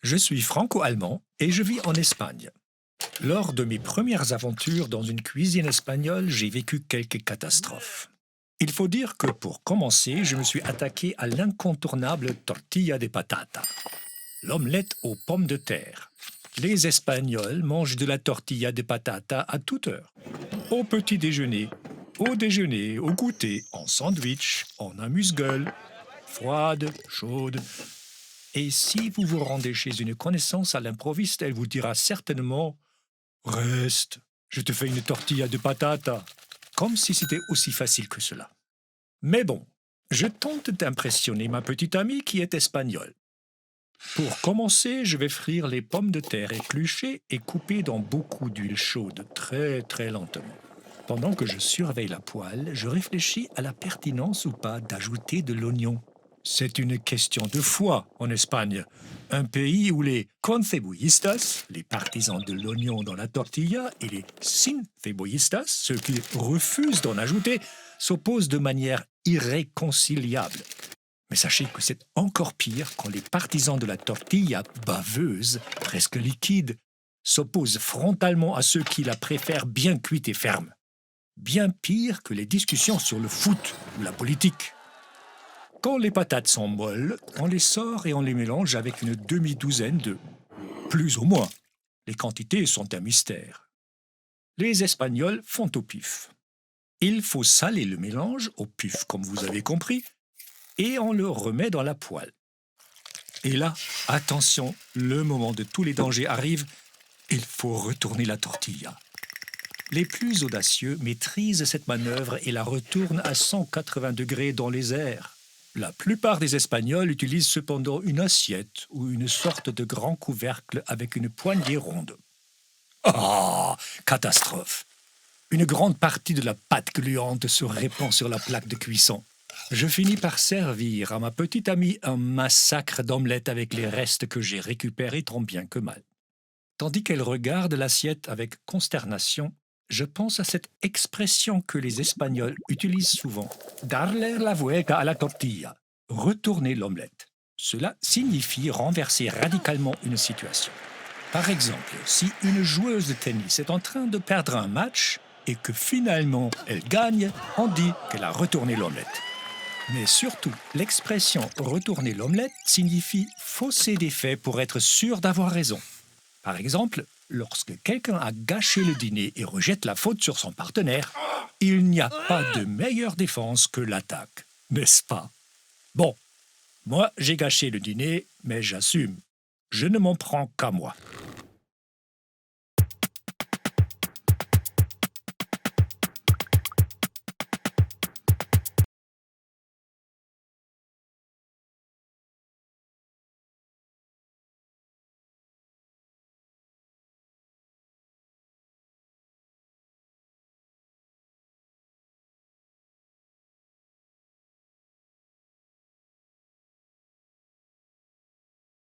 Je suis franco-allemand et je vis en Espagne. Lors de mes premières aventures dans une cuisine espagnole, j'ai vécu quelques catastrophes. Il faut dire que pour commencer, je me suis attaqué à l'incontournable tortilla de patata, l'omelette aux pommes de terre. Les Espagnols mangent de la tortilla de patata à toute heure. Au petit déjeuner, au déjeuner, au goûter, en sandwich, en amuse-gueule, froide, chaude. Et si vous vous rendez chez une connaissance à l'improviste, elle vous dira certainement reste, je te fais une tortilla de patata. Comme si c'était aussi facile que cela. Mais bon, je tente d'impressionner ma petite amie qui est espagnole. Pour commencer, je vais frire les pommes de terre épluchées et coupées dans beaucoup d'huile chaude, très très lentement. Pendant que je surveille la poêle, je réfléchis à la pertinence ou pas d'ajouter de l'oignon. C'est une question de foi en Espagne, un pays où les concebollistas, les partisans de l'oignon dans la tortilla, et les sin cebollistas, ceux qui refusent d'en ajouter, s'opposent de manière irréconciliable. Mais sachez que c'est encore pire quand les partisans de la tortilla baveuse, presque liquide, s'opposent frontalement à ceux qui la préfèrent bien cuite et ferme. Bien pire que les discussions sur le foot ou la politique. Quand les patates sont molles, on les sort et on les mélange avec une demi-douzaine d'œufs. Plus ou moins. Les quantités sont un mystère. Les Espagnols font au pif. Il faut saler le mélange au pif, comme vous avez compris, et on le remet dans la poêle. Et là, attention, le moment de tous les dangers arrive, il faut retourner la tortilla. Les plus audacieux maîtrisent cette manœuvre et la retournent à 180 degrés dans les airs. La plupart des Espagnols utilisent cependant une assiette ou une sorte de grand couvercle avec une poignée ronde. Ah, catastrophe! Une grande partie de la pâte gluante se répand sur la plaque de cuisson. Je finis par servir à ma petite amie un massacre d'omelette avec les restes que j'ai récupérés tant bien que mal. Tandis qu'elle regarde l'assiette avec consternation, je pense à cette expression que les Espagnols utilisent souvent, darle la vuelta a la tortilla, retourner l'omelette. Cela signifie renverser radicalement une situation. Par exemple, si une joueuse de tennis est en train de perdre un match et que finalement elle gagne, on dit qu'elle a retourné l'omelette. Mais surtout, l'expression retourner l'omelette signifie fausser des faits pour être sûr d'avoir raison. Par exemple, lorsque quelqu'un a gâché le dîner et rejette la faute sur son partenaire, il n'y a pas de meilleure défense que l'attaque, n'est-ce pas? Bon, moi j'ai gâché le dîner, mais j'assume. Je ne m'en prends qu'à moi.